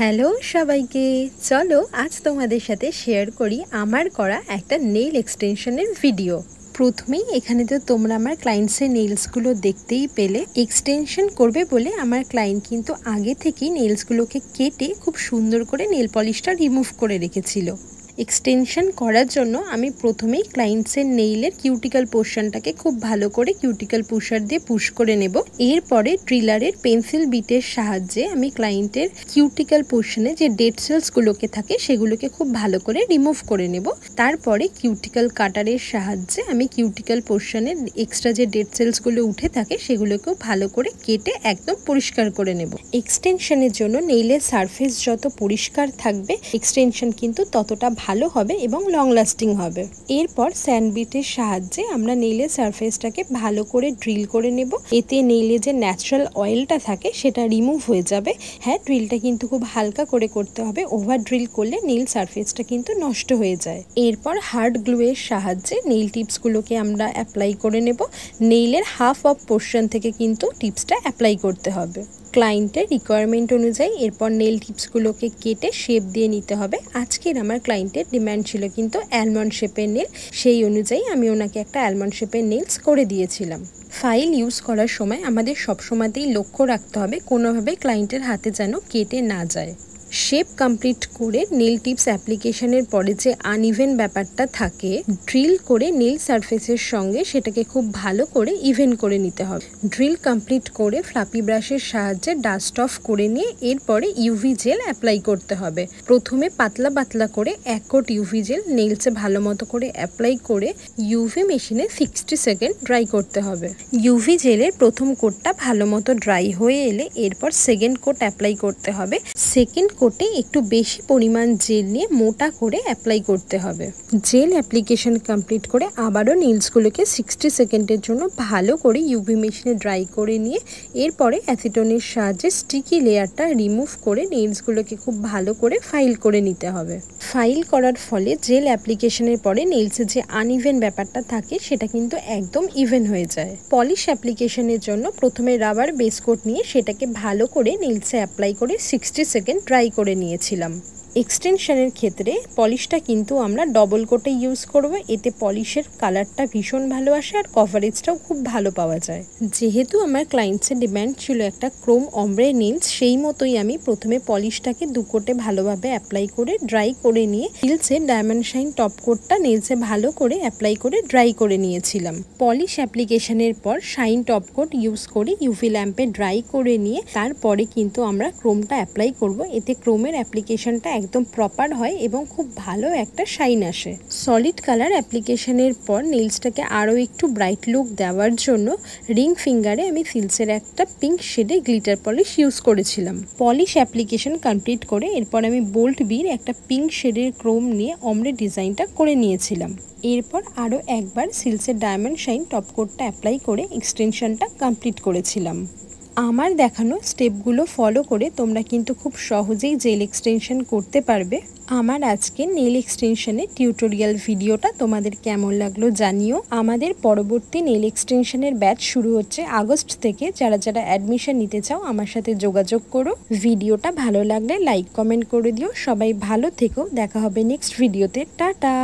Hello সবাইকে, চলো আজ তোমাদের সাথে শেয়ার করি আমার করা একটা নেইল এক্সটেনশনের ভিডিও। প্রথমেই এখানে তো তোমরা আমার ক্লায়েন্টসের নেইলসগুলো দেখতেই পেলে। এক্সটেনশন করবে বলে আমার ক্লায়েন্ট কিন্তু আগে থেকেই নেইলসগুলোকে কেটে খুব সুন্দর করে নেল পলিশটা রিমুভ করে রেখেছিল। এক্সটেনশন করার জন্য আমি প্রথমেই ক্লায়েন্টসের নেইলের কিউটিক্যাল পোর্শনটাকে খুব ভালো করে কিউটিক্যাল পুশার দিয়ে পুশ করে নেব। এরপরে ড্রিলারের পেন্সিল বিটের সাহায্যে আমি ক্লায়েন্টের কিউটিক্যাল পোর্শনে যে ডেড সেলসগুলোকে থাকে সেগুলোকে খুব ভালো করে রিমুভ করে নেব। তারপরে কিউটিক্যাল কাটারের সাহায্যে আমি কিউটিক্যাল পোর্শনের এক্সট্রা যে ডেড সেলসগুলো উঠে থাকে সেগুলোকেও ভালো করে কেটে একদম পরিষ্কার করে নেব। এক্সটেনশনের জন্য নেইলের সারফেস যত পরিষ্কার থাকবে এক্সটেনশন কিন্তু ততটা ভালো হবে এবং লং লাস্টিং হবে। এরপর স্যান্ডবিটের সাহায্যে আমরা নেইলের সারফেসটাকে ভালো করে ড্রিল করে নেব। এতে নেইলে যে ন্যাচারাল অয়েলটা থাকে সেটা রিমুভ হয়ে যাবে। হ্যাঁ, ড্রিলটা কিন্তু খুব হালকা করে করতে হবে, ওভার ড্রিল করলে নেইল সারফেসটা কিন্তু নষ্ট হয়ে যায়। এরপর হার্ড গ্লুয়ের সাহায্যে নেইল টিপসগুলোকে আমরা অ্যাপ্লাই করে নেব। নেইলের হাফ অফ পোর্শন থেকে কিন্তু টিপসটা অ্যাপ্লাই করতে হবে। ক্লায়েন্টের রিকোয়ারমেন্ট অনুযায়ী এরপর নেল টিপসগুলোকে কেটে শেপ দিয়ে নিতে হবে। আজকের আমার ক্লায়েন্টের ডিমান্ড ছিল কিন্তু অ্যালমন্ড শেপের নেল, সেই অনুযায়ী আমি ওনাকে একটা অ্যালমন্ড শেপের নেলস করে দিয়েছিলাম। ফাইল ইউজ করার সময় আমাদের সবসময়তেই লক্ষ্য রাখতে হবে কোনোভাবে ক্লায়েন্টের হাতে যেন কেটে না যায়। শেপ কমপ্লিট করে নেল টিপস অ্যাপ্লিকেশনের পরে যে আনইভেন ব্যাপারটা থাকে, ড্রিল করে নেল সারফেসের সঙ্গে সেটাকে খুব ভালো করে ইভেন করে নিতে হবে। ড্রিল কমপ্লিট করে ফ্লাপি ব্রাশের সাহায্যে ডাস্ট অফ করে নিয়ে এরপরে ইউভি জেল অ্যাপ্লাই করতে হবে। প্রথমে পাতলা পাতলা করে এক কোট ইউভি জেল নেলসে ভালো মতো করে অ্যাপ্লাই করে ইউভি মেশিনে 60 সেকেন্ড ড্রাই করতে হবে। ইউভি জেলের প্রথম কোটটা ভালো মতো ড্রাই হয়ে এলে এরপর সেকেন্ড কোট অ্যাপ্লাই করতে হবে। সেকেন্ড কোটে একটু বেশি পরিমাণ জেল নিয়ে মোটা করে অ্যাপ্লাই করতে হবে। জেল অ্যাপ্লিকেশন কমপ্লিট করে আবারও নেলসগুলোকে 60 সেকেন্ডের জন্য ভালো করে ইউভি মেশিনে ড্রাই করে নিয়ে এরপরে অ্যাসিটনের সাহায্যে স্টিকি লেয়ারটা রিমুভ করে নেলসগুলোকে খুব ভালো করে ফাইল করে নিতে হবে। ফাইল করার ফলে জেল অ্যাপ্লিকেশনের পরে নেলসের যে আনইভেন ব্যাপারটা থাকে সেটা কিন্তু একদম ইভেন হয়ে যায়। পলিশ অ্যাপ্লিকেশনের জন্য প্রথমে রাবার বেস কোট নিয়ে সেটাকে ভালো করে নেলসে অ্যাপ্লাই করে 60 সেকেন্ড ড্রাই করে নিয়েছিলাম। এক্সটেনশনের ক্ষেত্রে পলিশটা কিন্তু আমরা ডবল কোটে ইউজ করব, এতে পলিশের কালারটা ভীষণ ভালো আসে আর কভারেজটাও খুব ভালো পাওয়া যায়। যেহেতু আমার ক্লায়েন্টসের ডিমান্ড ছিল একটা ক্রোম অমব্রে নেলস, সেই মতোই আমি প্রথমে পলিশটাকে দু কোটে ভালোভাবে অ্যাপ্লাই করে ড্রাই করে নিয়ে হিলসে ডায়মন্ড শাইন টপ কোটটা নেলসে ভালো করে অ্যাপ্লাই করে ড্রাই করে নিয়েছিলাম। পলিশ অ্যাপ্লিকেশনের পর শাইন টপ কোট ইউজ করে ইউভি ল্যাম্পে ড্রাই করে নিয়ে তারপরে কিন্তু আমরা ক্রোমটা অ্যাপ্লাই করব। এতে ক্রোমের অ্যাপ্লিকেশনটা একদম প্রপার হয় এবং খুব ভালো একটা শাইন আসে। সলিড কালার অ্যাপ্লিকেশনের পর নেলসটাকে আরও একটু ব্রাইট লুক দেওয়ার জন্য রিং ফিঙ্গারে আমি সিলসের একটা পিঙ্ক শেডে গ্লিটার পলিশ ইউজ করেছিলাম। পলিশ অ্যাপ্লিকেশন কমপ্লিট করে এরপর আমি বোল্ট বির একটা পিঙ্ক শেডের ক্রোম নিয়ে অমরে ডিজাইনটা করে নিয়েছিলাম। এরপর আরও একবার সিলসের ডায়মন্ড শাইন টপ কোটটা অ্যাপ্লাই করে এক্সটেনশনটা কমপ্লিট করেছিলাম। আমার দেখানো স্টেপগুলো ফলো করে তোমরা কিন্তু খুব সহজেই জেল এক্সটেনশন করতে পারবে। আমার আজকে নেল এক্সটেনশনের টিউটোরিয়াল ভিডিওটা তোমাদের কেমন লাগলো জানিও। আমাদের পরবর্তী নেল এক্সটেনশনের ব্যাচ শুরু হচ্ছে আগস্ট থেকে। যারা যারা অ্যাডমিশন নিতে চাও আমার সাথে যোগাযোগ করো। ভিডিওটা ভালো লাগলে লাইক কমেন্ট করে দিও। সবাই ভালো থেকো, দেখা হবে নেক্সট ভিডিওতে। টাটা।